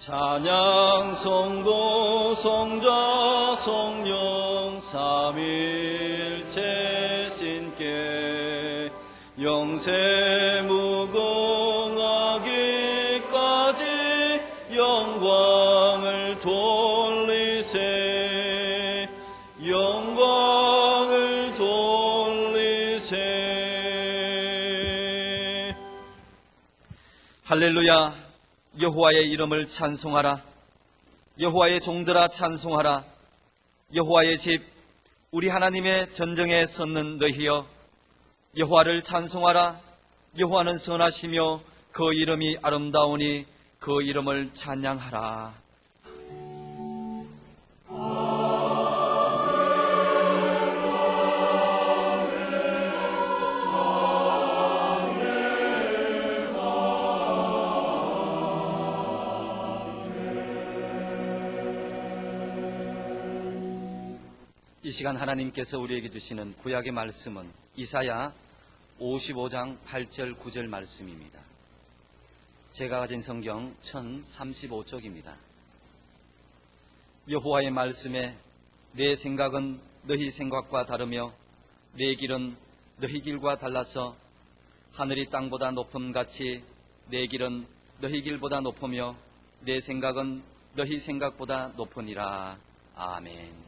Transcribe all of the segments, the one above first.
찬양 성부 성자 성령 삼일체 신께 영세 무궁하기까지 영광을 돌리세 영광을 돌리세. 할렐루야. 여호와의 이름을 찬송하라. 여호와의 종들아 찬송하라. 여호와의 집 우리 하나님의 전정에 섰는 너희여 여호와를 찬송하라. 여호와는 선하시며 그 이름이 아름다우니 그 이름을 찬양하라. 이 시간 하나님께서 우리에게 주시는 구약의 말씀은 이사야 55장 8절 9절 말씀입니다. 제가 가진 성경 1035쪽입니다. 여호와의 말씀에 내 생각은 너희 생각과 다르며 내 길은 너희 길과 달라서 하늘이 땅보다 높음같이 내 길은 너희 길보다 높으며 내 생각은 너희 생각보다 높으니라. 아멘.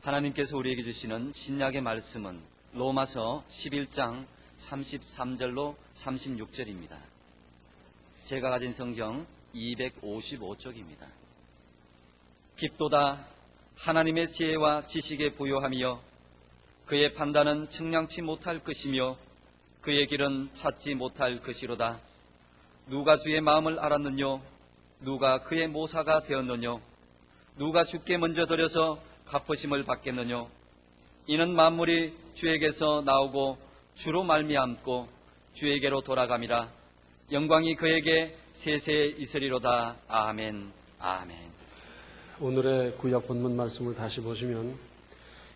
하나님께서 우리에게 주시는 신약의 말씀은 로마서 11장 33절로 36절입니다. 제가 가진 성경 255쪽입니다. 깊도다 하나님의 지혜와 지식에 부요하며 그의 판단은 측량치 못할 것이며 그의 길은 찾지 못할 것이로다. 누가 주의 마음을 알았느뇨? 누가 그의 모사가 되었느뇨? 누가 주께 먼저 드려서 갚으심을 받겠느뇨? 이는 만물이 주에게서 나오고 주로 말미암고 주에게로 돌아감이라. 영광이 그에게 세세 있으리로다. 아멘. 아멘. 오늘의 구약 본문 말씀을 다시 보시면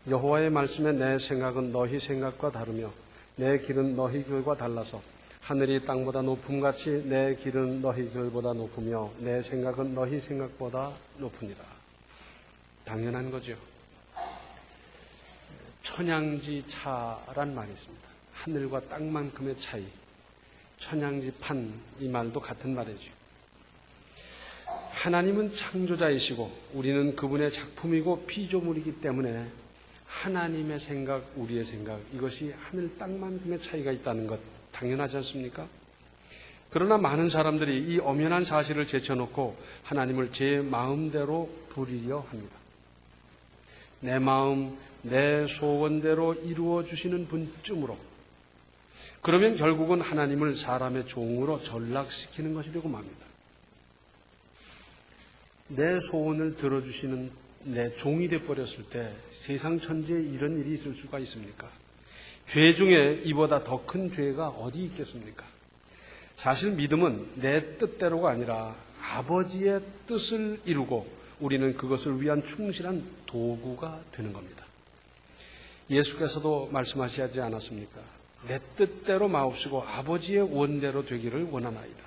여호와의 말씀에 내 생각은 너희 생각과 다르며 내 길은 너희 길과 달라서 하늘이 땅보다 높음같이 내 길은 너희 길보다 높으며 내 생각은 너희 생각보다 높으니라. 당연한 거죠. 천양지 차란 말이 있습니다. 하늘과 땅만큼의 차이. 천양지 판, 이 말도 같은 말이죠. 하나님은 창조자이시고 우리는 그분의 작품이고 피조물이기 때문에 하나님의 생각, 우리의 생각, 이것이 하늘 땅만큼의 차이가 있다는 것 당연하지 않습니까? 그러나 많은 사람들이 이 엄연한 사실을 제쳐놓고 하나님을 제 마음대로 부리려 합니다. 내 마음, 내 소원대로 이루어 주시는 분쯤으로. 그러면 결국은 하나님을 사람의 종으로 전락시키는 것이라고 맙니다. 내 소원을 들어주시는 내 종이 되어버렸을 때 세상 천지에 이런 일이 있을 수가 있습니까? 죄 중에 이보다 더 큰 죄가 어디 있겠습니까? 사실 믿음은 내 뜻대로가 아니라 아버지의 뜻을 이루고 우리는 그것을 위한 충실한 도구가 되는 겁니다. 예수께서도 말씀하시지 않았습니까? 내 뜻대로 마옵시고 아버지의 원대로 되기를 원하나이다.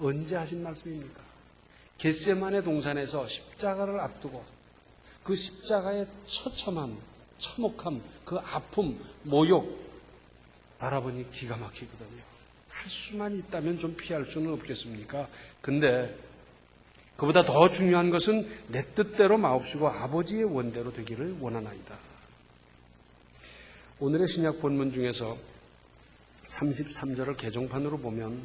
언제 하신 말씀입니까? 겟세마네 동산에서 십자가를 앞두고 그 십자가의 처참함, 참혹함, 그 아픔, 모욕 알아보니 기가 막히거든요. 할 수만 있다면 좀 피할 수는 없겠습니까? 근데 그보다 더 중요한 것은 내 뜻대로 마옵시고 아버지의 원대로 되기를 원하나이다. 오늘의 신약 본문 중에서 33절을 개정판으로 보면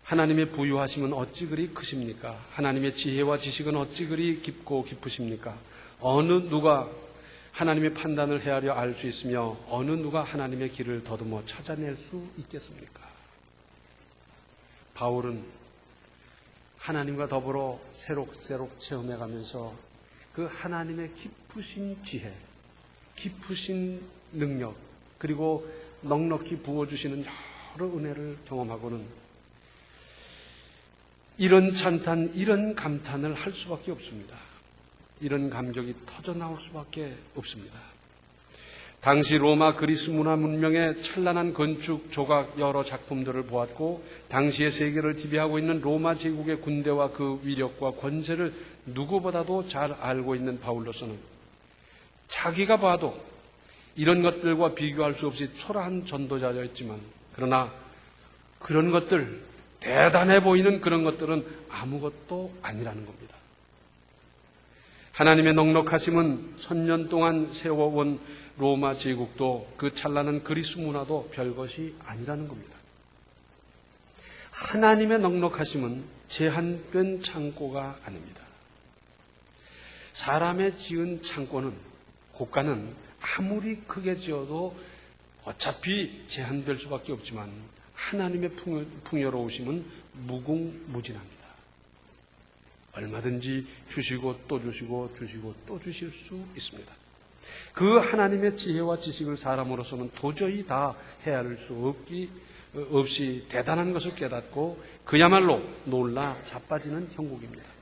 하나님의 부유하심은 어찌 그리 크십니까? 하나님의 지혜와 지식은 어찌 그리 깊고 깊으십니까? 어느 누가 하나님의 판단을 헤아려 알 수 있으며 어느 누가 하나님의 길을 더듬어 찾아낼 수 있겠습니까? 바울은 하나님과 더불어 새록새록 체험해가면서 그 하나님의 깊은 깊으신 지혜, 깊으신 능력, 그리고 넉넉히 부어주시는 여러 은혜를 경험하고는 이런 찬탄, 이런 감탄을 할 수밖에 없습니다. 이런 감격이 터져나올 수밖에 없습니다. 당시 로마 그리스 문화 문명의 찬란한 건축 조각 여러 작품들을 보았고 당시의 세계를 지배하고 있는 로마 제국의 군대와 그 위력과 권세를 누구보다도 잘 알고 있는 바울로서는 자기가 봐도 이런 것들과 비교할 수 없이 초라한 전도자였지만 그러나 그런 것들, 대단해 보이는 그런 것들은 아무것도 아니라는 겁니다. 하나님의 넉넉하심은 천년 동안 세워온 로마 제국도 그 찬란한 그리스 문화도 별것이 아니라는 겁니다. 하나님의 넉넉하심은 제한된 창고가 아닙니다. 사람의 지은 창고는, 고가는 아무리 크게 지어도 어차피 제한될 수밖에 없지만 하나님의 풍요로우심은 무궁무진합니다. 얼마든지 주시고 또 주시고 주시고 또 주실 수 있습니다. 그 하나님의 지혜와 지식을 사람으로서는 도저히 다 헤아릴 수 없이 대단한 것을 깨닫고 그야말로 놀라 자빠지는 형국입니다.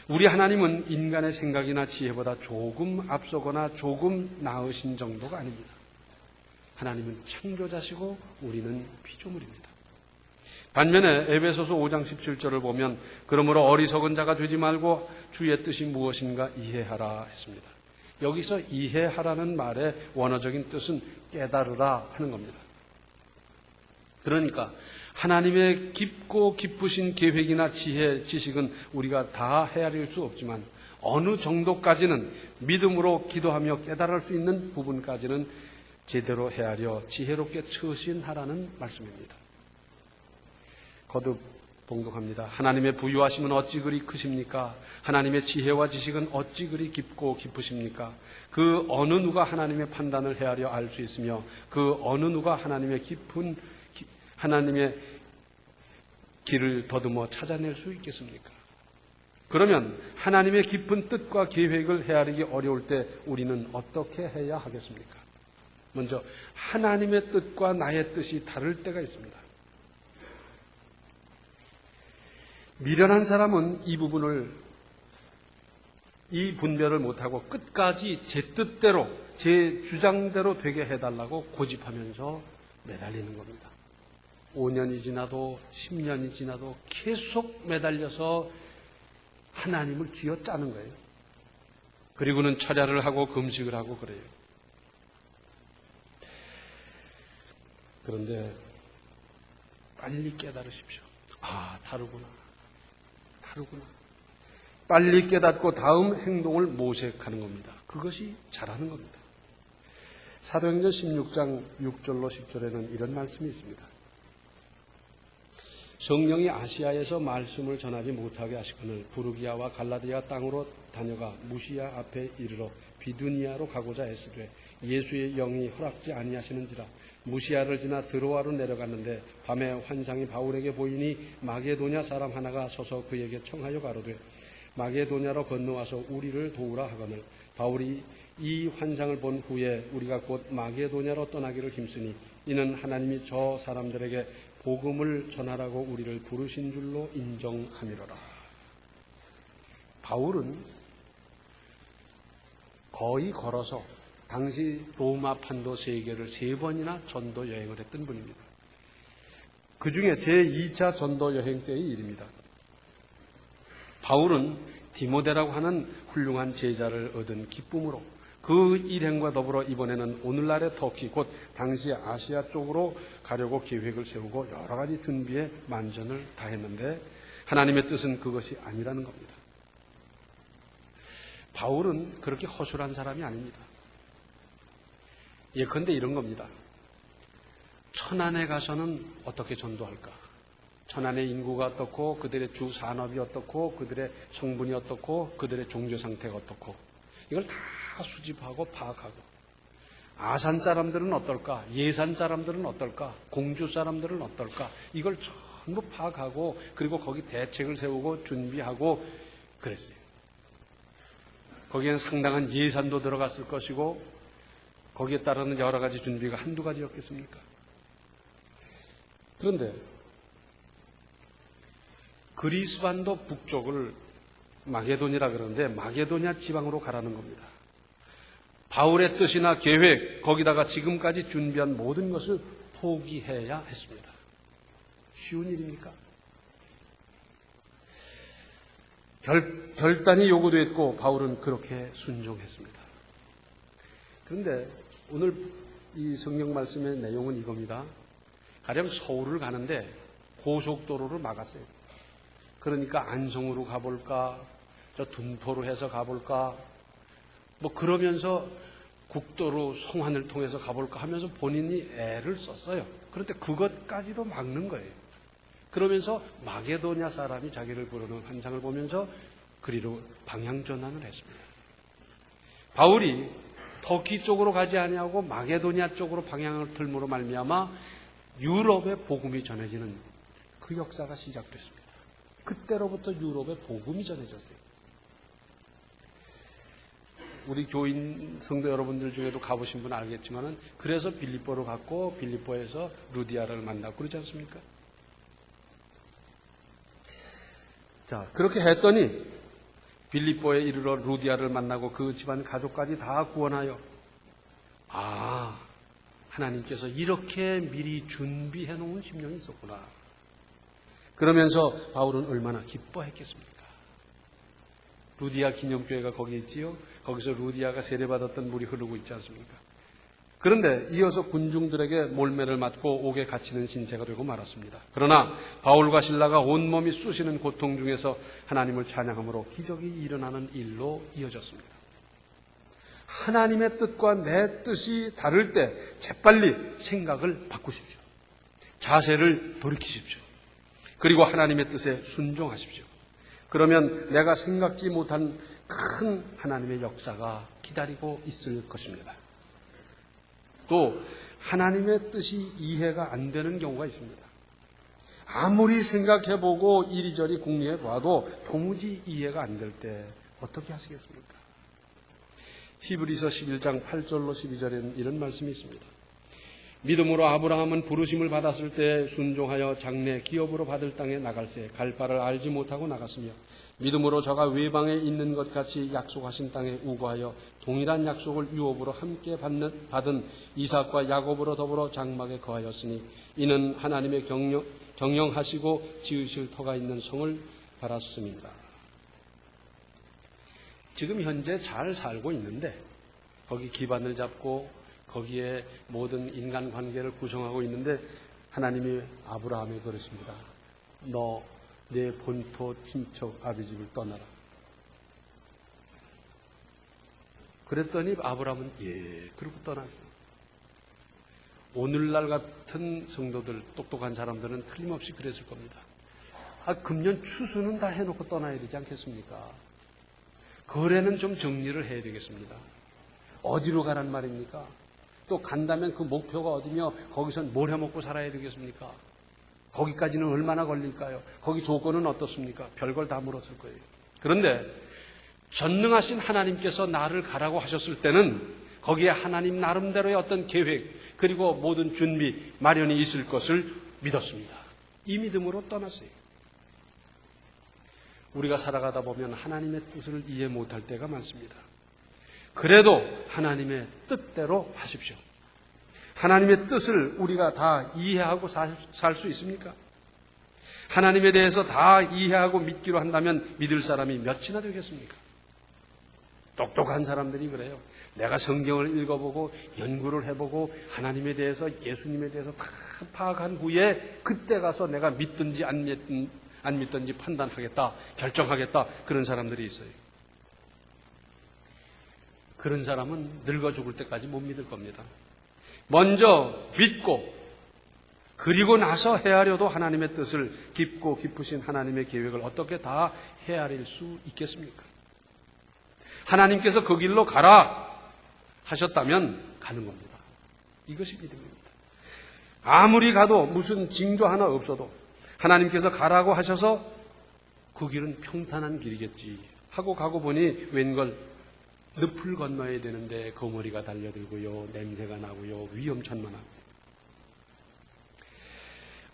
우리 하나님은 인간의 생각이나 지혜보다 조금 앞서거나 조금 나으신 정도가 아닙니다. 하나님은 창조자시고 우리는 피조물입니다. 반면에 에베소서 5장 17절을 보면 그러므로 어리석은 자가 되지 말고 주의 뜻이 무엇인가 이해하라 했습니다. 여기서 이해하라는 말의 원어적인 뜻은 깨달으라 하는 겁니다. 그러니까 하나님의 깊고 깊으신 계획이나 지혜, 지식은 우리가 다 헤아릴 수 없지만 어느 정도까지는 믿음으로 기도하며 깨달을 수 있는 부분까지는 제대로 헤아려 지혜롭게 처신하라는 말씀입니다. 거듭 봉독합니다. 하나님의 부유하심은 어찌 그리 크십니까? 하나님의 지혜와 지식은 어찌 그리 깊고 깊으십니까? 그 어느 누가 하나님의 판단을 헤아려 알 수 있으며 그 어느 누가 하나님의 하나님의 길을 더듬어 찾아낼 수 있겠습니까? 그러면 하나님의 깊은 뜻과 계획을 헤아리기 어려울 때 우리는 어떻게 해야 하겠습니까? 먼저 하나님의 뜻과 나의 뜻이 다를 때가 있습니다. 미련한 사람은 이 분별을 못하고 끝까지 제 뜻대로, 제 주장대로 되게 해달라고 고집하면서 매달리는 겁니다. 5년이 지나도 10년이 지나도 계속 매달려서 하나님을 쥐어짜는 거예요. 그리고는 철야를 하고 금식을 하고 그래요. 그런데 빨리 깨달으십시오. 아, 다르구나. 빨리 깨닫고 다음 행동을 모색하는 겁니다. 그것이 잘하는 겁니다. 사도행전 16장 6절로 10절에는 이런 말씀이 있습니다. 성령이 아시아에서 말씀을 전하지 못하게 하시거늘 부르기아와 갈라디아 땅으로 다녀가 무시아 앞에 이르러 비두니아로 가고자 애쓰되 예수의 영이 허락지 아니하시는지라. 무시아를 지나 드로아로 내려갔는데 밤에 환상이 바울에게 보이니 마게도냐 사람 하나가 서서 그에게 청하여 가로되 마게도냐로 건너와서 우리를 도우라 하거늘 바울이 이 환상을 본 후에 우리가 곧 마게도냐로 떠나기를 힘쓰니 이는 하나님이 저 사람들에게 복음을 전하라고 우리를 부르신 줄로 인정함이로라. 바울은 거의 걸어서 당시 로마 판도 세계를 3번이나 전도 여행을 했던 분입니다. 그 중에 제2차 전도 여행 때의 일입니다. 바울은 디모데라고 하는 훌륭한 제자를 얻은 기쁨으로 그 일행과 더불어 이번에는 오늘날의 터키 곧 당시 아시아 쪽으로 가려고 계획을 세우고 여러 가지 준비에 만전을 다했는데 하나님의 뜻은 그것이 아니라는 겁니다. 바울은 그렇게 허술한 사람이 아닙니다. 예컨대 이런 겁니다. 천안에 가서는 어떻게 전도할까? 천안의 인구가 어떻고 그들의 주 산업이 어떻고 그들의 성분이 어떻고 그들의 종교 상태가 어떻고 이걸 다 수집하고 파악하고 아산 사람들은 어떨까? 예산 사람들은 어떨까? 공주 사람들은 어떨까? 이걸 전부 파악하고 그리고 거기 대책을 세우고 준비하고 그랬어요. 거기엔 상당한 예산도 들어갔을 것이고 거기에 따르는 여러 가지 준비가 한두 가지였겠습니까? 그런데 그리스 반도 북쪽을 마게도니라 그러는데 마게도냐 지방으로 가라는 겁니다. 바울의 뜻이나 계획, 거기다가 지금까지 준비한 모든 것을 포기해야 했습니다. 쉬운 일입니까? 결단이 요구됐고 바울은 그렇게 순종했습니다. 그런데 오늘 이 성경 말씀의 내용은 이겁니다. 가령 서울을 가는데 고속도로를 막았어요. 그러니까 안성으로 가볼까, 저 둔포로 해서 가볼까, 뭐 그러면서 국도로 송환을 통해서 가볼까 하면서 본인이 애를 썼어요. 그런데 그것까지도 막는 거예요. 그러면서 마게도냐 사람이 자기를 부르는 환상을 보면서 그리로 방향 전환을 했습니다. 바울이 터키 쪽으로 가지 아니하고 마게도냐 쪽으로 방향을 틀므로 말미암아 유럽의 복음이 전해지는 그 역사가 시작됐습니다. 그때로부터 유럽의 복음이 전해졌어요. 우리 교인 성도 여러분들 중에도 가보신 분 알겠지만은 그래서 빌립보로 갔고 빌립보에서 루디아를 만나고 그러지 않습니까? 자, 그렇게 했더니 빌립보에 이르러 루디아를 만나고 그 집안 가족까지 다 구원하여 하나님께서 이렇게 미리 준비해 놓은 심령이 있었구나. 그러면서 바울은 얼마나 기뻐했겠습니까? 루디아 기념교회가 거기 있지요. 거기서 루디아가 세례받았던 물이 흐르고 있지 않습니까? 그런데 이어서 군중들에게 몰매를 맞고 옥에 갇히는 신세가 되고 말았습니다. 그러나 바울과 실라가 온몸이 쑤시는 고통 중에서 하나님을 찬양함으로 기적이 일어나는 일로 이어졌습니다. 하나님의 뜻과 내 뜻이 다를 때 재빨리 생각을 바꾸십시오. 자세를 돌이키십시오. 그리고 하나님의 뜻에 순종하십시오. 그러면 내가 생각지 못한 큰 하나님의 역사가 기다리고 있을 것입니다. 또 하나님의 뜻이 이해가 안 되는 경우가 있습니다. 아무리 생각해보고 이리저리 궁리해봐도 도무지 이해가 안 될 때 어떻게 하시겠습니까? 히브리서 11장 8절로 12절에는 이런 말씀이 있습니다. 믿음으로 아브라함은 부르심을 받았을 때 순종하여 장래 기업으로 받을 땅에 나갈새 갈 바를 알지 못하고 나갔으며 믿음으로 저가 외방에 있는 것 같이 약속하신 땅에 우거하여 동일한 약속을 유업으로 함께 받은 이삭과 야곱으로 더불어 장막에 거하였으니 이는 하나님의 경영하시고 지으실 터가 있는 성을 바랐습니다. 지금 현재 잘 살고 있는데 거기 기반을 잡고 거기에 모든 인간관계를 구성하고 있는데 하나님이 아브라함에 그러십니다. 너 내 본토 친척 아비집을 떠나라. 그랬더니 아브라함은 그러고 떠났어요. 오늘날 같은 성도들, 똑똑한 사람들은 틀림없이 그랬을 겁니다. 금년 추수는 다 해놓고 떠나야 되지 않겠습니까? 거래는 좀 정리를 해야 되겠습니다. 어디로 가란 말입니까? 또 간다면 그 목표가 어디며 거기선 뭘 해먹고 살아야 되겠습니까? 거기까지는 얼마나 걸릴까요? 거기 조건은 어떻습니까? 별걸 다 물었을 거예요. 그런데 전능하신 하나님께서 나를 가라고 하셨을 때는 거기에 하나님 나름대로의 어떤 계획 그리고 모든 준비 마련이 있을 것을 믿었습니다. 이 믿음으로 떠났어요. 우리가 살아가다 보면 하나님의 뜻을 이해 못할 때가 많습니다. 그래도 하나님의 뜻대로 하십시오. 하나님의 뜻을 우리가 다 이해하고 살 수 있습니까? 하나님에 대해서 다 이해하고 믿기로 한다면 믿을 사람이 몇이나 되겠습니까? 똑똑한 사람들이 그래요. 내가 성경을 읽어보고 연구를 해보고 하나님에 대해서 예수님에 대해서 다 파악한 후에 그때 가서 내가 믿든지 안 믿든지 판단하겠다, 결정하겠다 그런 사람들이 있어요. 그런 사람은 늙어 죽을 때까지 못 믿을 겁니다. 먼저 믿고 그리고 나서 헤아려도 하나님의 뜻을 깊고 깊으신 하나님의 계획을 어떻게 다 헤아릴 수 있겠습니까? 하나님께서 그 길로 가라 하셨다면 가는 겁니다. 이것이 믿음입니다. 아무리 가도 무슨 징조 하나 없어도 하나님께서 가라고 하셔서 그 길은 평탄한 길이겠지 하고 가고 보니 웬걸 늪을 건너야 되는데 거머리가 달려들고요, 냄새가 나고요, 위험천만하고.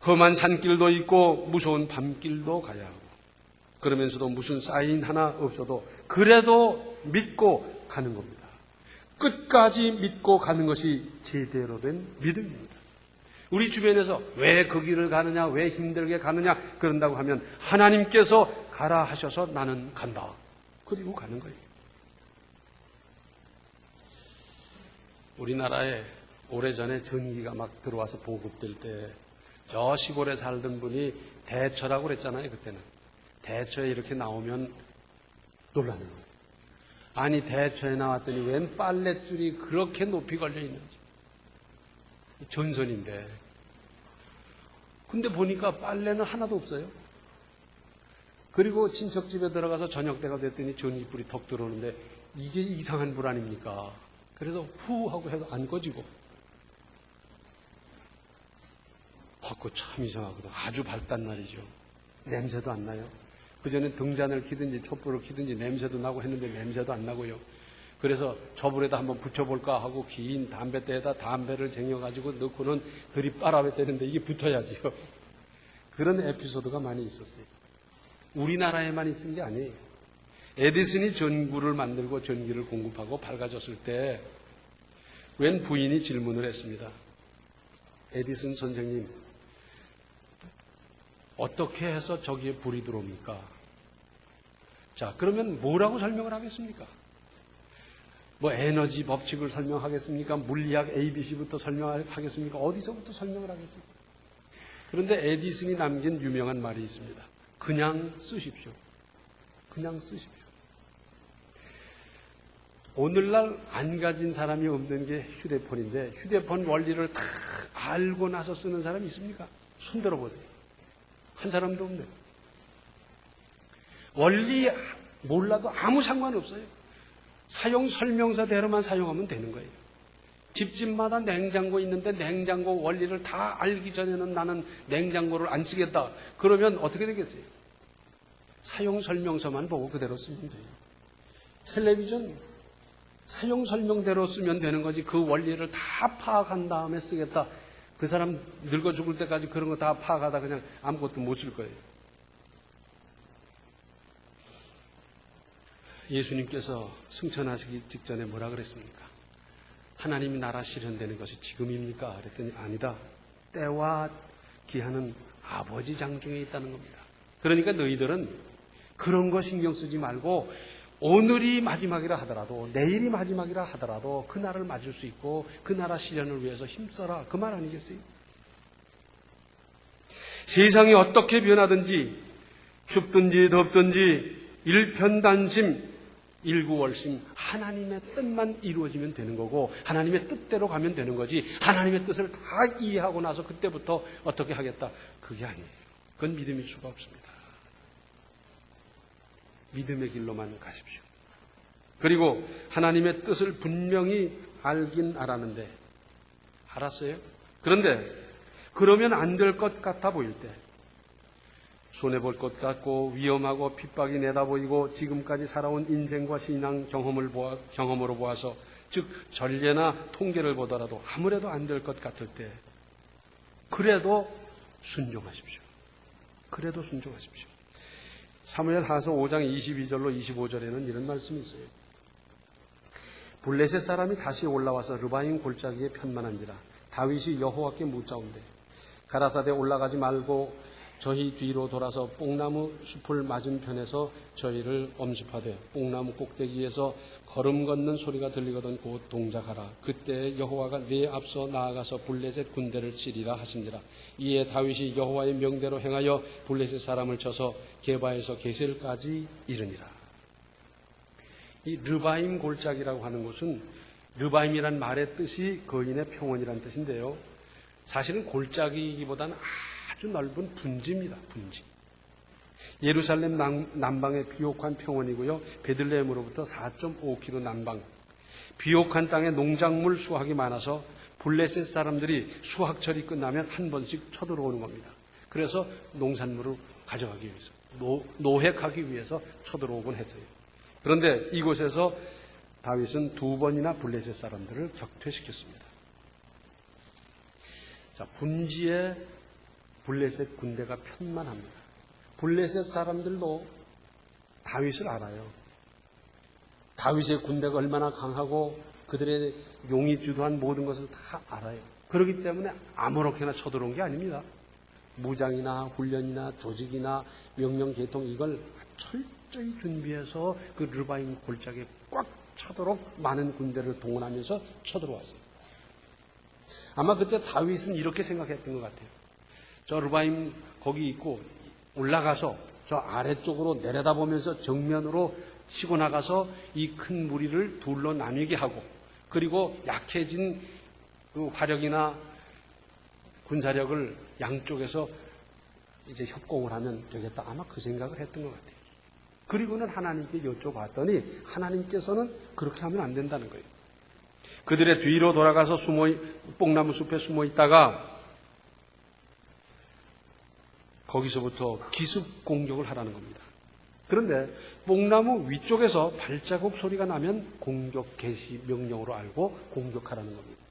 험한 산길도 있고 무서운 밤길도 가야 하고, 그러면서도 무슨 사인 하나 없어도 그래도 믿고 가는 겁니다. 끝까지 믿고 가는 것이 제대로 된 믿음입니다. 우리 주변에서 왜 그 길을 가느냐, 왜 힘들게 가느냐 그런다고 하면 하나님께서 가라 하셔서 나는 간다. 그리고 가는 거예요. 우리나라에 오래전에 전기가 막 들어와서 보급될 때 저 시골에 살던 분이 대처라고 그랬잖아요. 그때는 대처에 이렇게 나오면 놀라는 거예요. 아니 대처에 나왔더니 웬 빨랫줄이 그렇게 높이 걸려 있는지. 전선인데. 근데 보니까 빨래는 하나도 없어요. 그리고 친척 집에 들어가서 저녁 때가 됐더니 전기불이 턱 들어오는데 이게 이상한 불 아닙니까? 그래서 후 하고 해도 안 꺼지고. 그거 참 이상하거든. 아주 밝단 말이죠. 냄새도 안 나요. 그전엔 등잔을 키든지 촛불을 키든지 냄새도 나고 했는데 냄새도 안 나고요. 그래서 저불에다 한번 붙여볼까 하고 긴 담뱃대에다 담배를 쟁여가지고 넣고는 들이빨아야 되는데 이게 붙어야지요. 그런 에피소드가 많이 있었어요. 우리나라에만 있은 게 아니에요. 에디슨이 전구를 만들고 전기를 공급하고 밝아졌을 때 웬 부인이 질문을 했습니다. 에디슨 선생님, 어떻게 해서 저기에 불이 들어옵니까? 자, 그러면 뭐라고 설명을 하겠습니까? 뭐 에너지 법칙을 설명하겠습니까? 물리학 ABC부터 설명하겠습니까? 어디서부터 설명을 하겠습니까? 그런데 에디슨이 남긴 유명한 말이 있습니다. 그냥 쓰십시오. 그냥 쓰십시오. 오늘날 안 가진 사람이 없는 게 휴대폰인데 휴대폰 원리를 다 알고 나서 쓰는 사람이 있습니까? 손 들어보세요. 한 사람도 없네요. 원리 몰라도 아무 상관없어요. 사용 설명서대로만 사용하면 되는 거예요. 집집마다 냉장고 있는데 냉장고 원리를 다 알기 전에는 나는 냉장고를 안 쓰겠다. 그러면 어떻게 되겠어요? 사용 설명서만 보고 그대로 쓰면 돼요. 텔레비전 사용 설명대로 쓰면 되는 거지 그 원리를 다 파악한 다음에 쓰겠다. 그 사람 늙어 죽을 때까지 그런 거 다 파악하다 그냥 아무것도 못 쓸 거예요. 예수님께서 승천하시기 직전에 뭐라 그랬습니까? 하나님이 나라 실현되는 것이 지금입니까? 그랬더니 아니다. 때와 기한은 아버지 장중에 있다는 겁니다. 그러니까 너희들은 그런 거 신경 쓰지 말고 오늘이 마지막이라 하더라도 내일이 마지막이라 하더라도 그 날을 맞을 수 있고 그 나라 실현을 위해서 힘써라. 그 말 아니겠어요? 세상이 어떻게 변하든지 춥든지 덥든지 일편단심 일구월심 하나님의 뜻만 이루어지면 되는 거고 하나님의 뜻대로 가면 되는 거지 하나님의 뜻을 다 이해하고 나서 그때부터 어떻게 하겠다 그게 아니에요. 그건 믿음일 수가 없습니다. 믿음의 길로만 가십시오. 그리고 하나님의 뜻을 분명히 알긴 알았는데 알았어요? 그런데 그러면 안 될 것 같아 보일 때 손해볼 것 같고 위험하고 핍박이 내다보이고 지금까지 살아온 인생과 신앙 경험으로 보아서 즉 전례나 통계를 보더라도 아무래도 안 될 것 같을 때 그래도 순종하십시오. 그래도 순종하십시오. 사무엘하서 5장 22절로 25절에는 이런 말씀이 있어요. 블레셋 사람이 다시 올라와서 르바임 골짜기에 편만한지라 다윗이 여호와께 묻자온대 가라사대 올라가지 말고 저희 뒤로 돌아서 뽕나무 숲을 맞은편에서 저희를 엄습하되 뽕나무 꼭대기에서 걸음 걷는 소리가 들리거든 곧 동작하라. 그때 여호와가 네 앞서 나아가서 블레셋 군대를 치리라 하신지라. 이에 다윗이 여호와의 명대로 행하여 블레셋 사람을 쳐서 게바에서 게셀까지 이르니라. 이 르바임 골짜기라고 하는 곳은 르바임이란 말의 뜻이 거인의 평원이라는 뜻인데요. 사실은 골짜기이기보다는 아주 넓은 분지입니다. 분지. 예루살렘 남방의 비옥한 평원이고요. 베들레헴으로부터 4.5km 남방. 비옥한 땅에 농작물 수확이 많아서 블레셋 사람들이 수확철이 끝나면 한 번씩 쳐들어오는 겁니다. 그래서 농산물을 가져가기 위해서, 노획하기 위해서 쳐들어오곤 했어요. 그런데 이곳에서 다윗은 2번이나 블레셋 사람들을 격퇴시켰습니다. 자, 분지에 블레셋 군대가 편만합니다. 블레셋 사람들도 다윗을 알아요. 다윗의 군대가 얼마나 강하고 그들의 용이 주도한 모든 것을 다 알아요. 그렇기 때문에 아무렇게나 쳐들어온 게 아닙니다. 무장이나 훈련이나 조직이나 명령 계통 이걸 철저히 준비해서 그 르바임 골짜기에 꽉 차도록 많은 군대를 동원하면서 쳐들어왔어요. 아마 그때 다윗은 이렇게 생각했던 것 같아요. 저 르바임 거기 있고 올라가서 저 아래쪽으로 내려다보면서 정면으로 치고 나가서 이 큰 무리를 둘로 나뉘게 하고 그리고 약해진 그 화력이나 군사력을 양쪽에서 이제 협공을 하면 되겠다. 아마 그 생각을 했던 것 같아요. 그리고는 하나님께 여쭤봤더니 하나님께서는 그렇게 하면 안 된다는 거예요. 그들의 뒤로 돌아가서 뽕나무 숲에 숨어 있다가 거기서부터 기습 공격을 하라는 겁니다. 그런데 뽕나무 위쪽에서 발자국 소리가 나면 공격 개시 명령으로 알고 공격하라는 겁니다.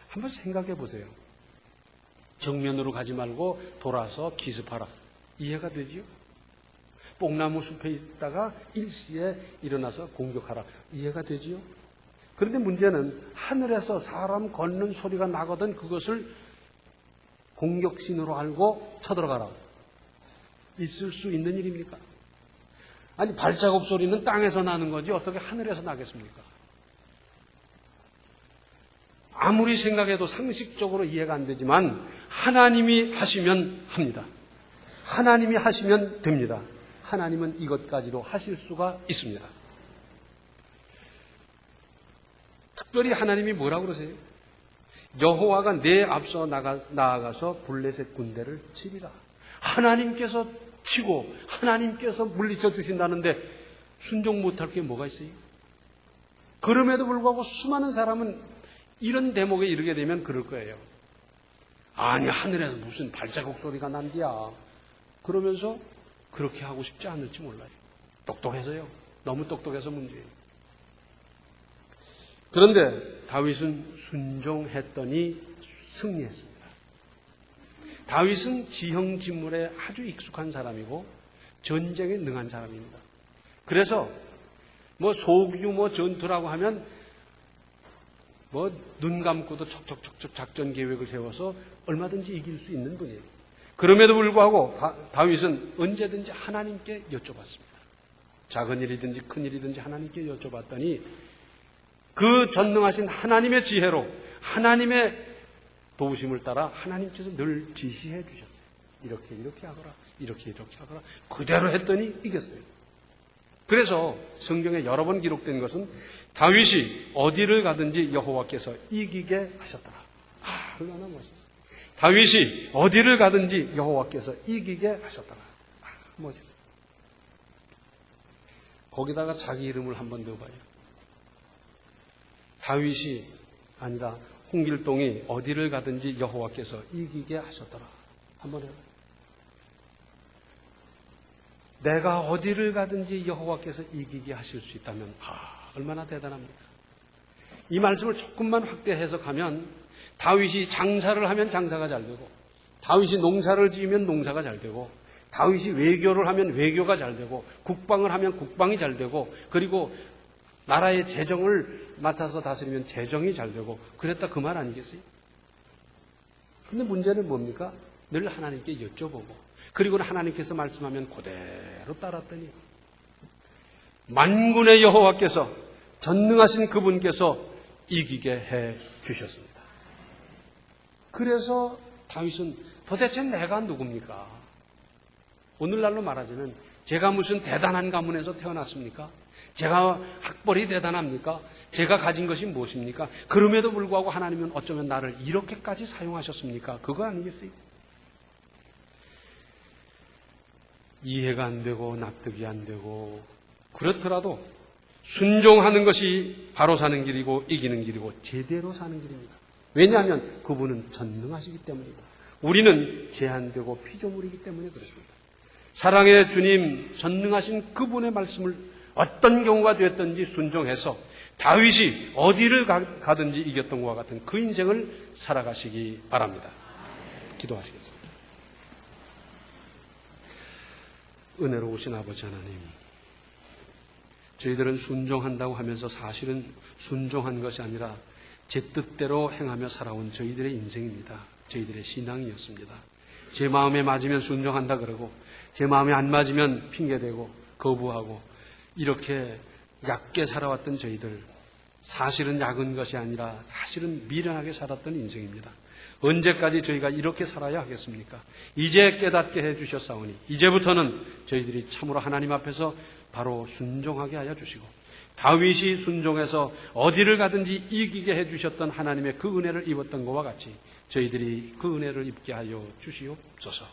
한번 생각해 보세요. 정면으로 가지 말고 돌아서 기습하라. 이해가 되지요? 뽕나무 숲에 있다가 일시에 일어나서 공격하라. 이해가 되지요? 그런데 문제는 하늘에서 사람 걷는 소리가 나거든 그것을 공격신으로 알고 쳐들어가라. 있을 수 있는 일입니까? 아니 발자국 소리는 땅에서 나는 거지 어떻게 하늘에서 나겠습니까? 아무리 생각해도 상식적으로 이해가 안 되지만 하나님이 하시면 합니다. 하나님이 하시면 됩니다. 하나님은 이것까지도 하실 수가 있습니다. 특별히 하나님이 뭐라고 그러세요? 여호와가 내 앞서 나아가서 블레셋 군대를 치리라. 하나님께서 치고 하나님께서 물리쳐 주신다는데 순종 못할 게 뭐가 있어요? 그럼에도 불구하고 수많은 사람은 이런 대목에 이르게 되면 그럴 거예요. 아니 하늘에서 무슨 발자국 소리가 난디야. 그러면서 그렇게 하고 싶지 않을지 몰라요. 똑똑해서요. 너무 똑똑해서 문제예요. 그런데 다윗은 순종했더니 승리했습니다. 다윗은 지형진물에 아주 익숙한 사람이고 전쟁에 능한 사람입니다. 그래서 소규모 전투라고 하면 눈 감고도 척척척척 작전 계획을 세워서 얼마든지 이길 수 있는 분이에요. 그럼에도 불구하고 다윗은 언제든지 하나님께 여쭤봤습니다. 작은 일이든지 큰 일이든지 하나님께 여쭤봤더니 그 전능하신 하나님의 지혜로 하나님의 도우심을 따라 하나님께서 늘 지시해 주셨어요. 이렇게 하거라. 이렇게 하거라. 그대로 했더니 이겼어요. 그래서 성경에 여러 번 기록된 것은 다윗이 어디를 가든지 여호와께서 이기게 하셨더라. 얼마나 멋있어요. 다윗이 어디를 가든지 여호와께서 이기게 하셨더라. 멋있어요. 거기다가 자기 이름을 한번 넣어봐요. 다윗이 아니라 홍길동이 어디를 가든지 여호와께서 이기게 하셨더라. 한번 해봐요. 내가 어디를 가든지 여호와께서 이기게 하실 수 있다면 얼마나 대단합니까? 이 말씀을 조금만 확대 해석하면 다윗이 장사를 하면 장사가 잘 되고 다윗이 농사를 지으면 농사가 잘 되고 다윗이 외교를 하면 외교가 잘 되고 국방을 하면 국방이 잘 되고 그리고 나라의 재정을 맡아서 다스리면 재정이 잘 되고 그랬다 그 말 아니겠어요? 근데 문제는 뭡니까? 늘 하나님께 여쭤보고 그리고는 하나님께서 말씀하면 그대로 따랐더니 만군의 여호와께서 전능하신 그분께서 이기게 해 주셨습니다. 그래서 다윗은 도대체 내가 누굽니까? 오늘날로 말하자면 제가 무슨 대단한 가문에서 태어났습니까? 제가 학벌이 대단합니까? 제가 가진 것이 무엇입니까? 그럼에도 불구하고 하나님은 어쩌면 나를 이렇게까지 사용하셨습니까? 그거 아니겠어요? 이해가 안 되고 납득이 안 되고 그렇더라도 순종하는 것이 바로 사는 길이고 이기는 길이고 제대로 사는 길입니다. 왜냐하면 그분은 전능하시기 때문입니다. 우리는 제한되고 피조물이기 때문에 그렇습니다. 사랑의 주님 전능하신 그분의 말씀을 어떤 경우가 되었든지 순종해서 다윗이 어디를 가든지 이겼던 것과 같은 그 인생을 살아가시기 바랍니다. 기도하시겠습니다. 은혜로우신 아버지 하나님, 저희들은 순종한다고 하면서 사실은 순종한 것이 아니라 제 뜻대로 행하며 살아온 저희들의 인생입니다. 저희들의 신앙이었습니다. 제 마음에 맞으면 순종한다 그러고 제 마음에 안 맞으면 핑계대고 거부하고 이렇게 얕게 살아왔던 저희들, 사실은 약은 것이 아니라 사실은 미련하게 살았던 인생입니다. 언제까지 저희가 이렇게 살아야 하겠습니까? 이제 깨닫게 해주셨사오니 이제부터는 저희들이 참으로 하나님 앞에서 바로 순종하게 하여 주시고 다윗이 순종해서 어디를 가든지 이기게 해주셨던 하나님의 그 은혜를 입었던 것과 같이 저희들이 그 은혜를 입게 하여 주시옵소서.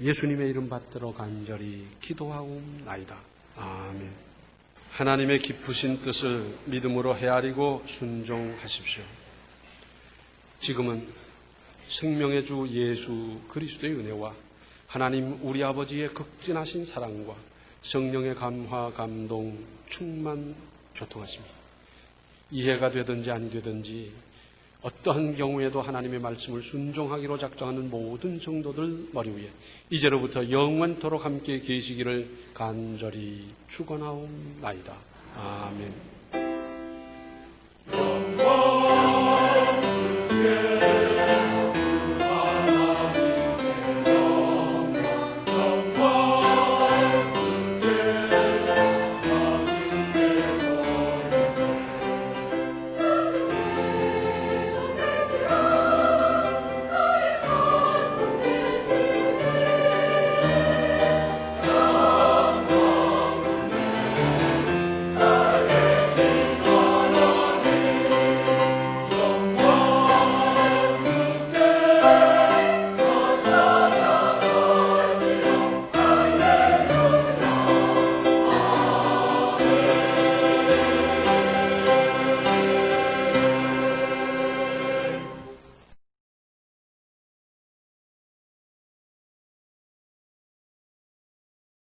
예수님의 이름 받들어 간절히 기도하옵나이다. 아멘. 하나님의 깊으신 뜻을 믿음으로 헤아리고 순종하십시오. 지금은 생명의 주 예수 그리스도의 은혜와 하나님 우리 아버지의 극진하신 사랑과 성령의 감화, 감동, 충만, 교통하십니다. 이해가 되든지 안 되든지 어떠한 경우에도 하나님의 말씀을 순종하기로 작정하는 모든 성도들 머리 위에 이제로부터 영원토록 함께 계시기를 간절히 축원하옵나이다. 아멘.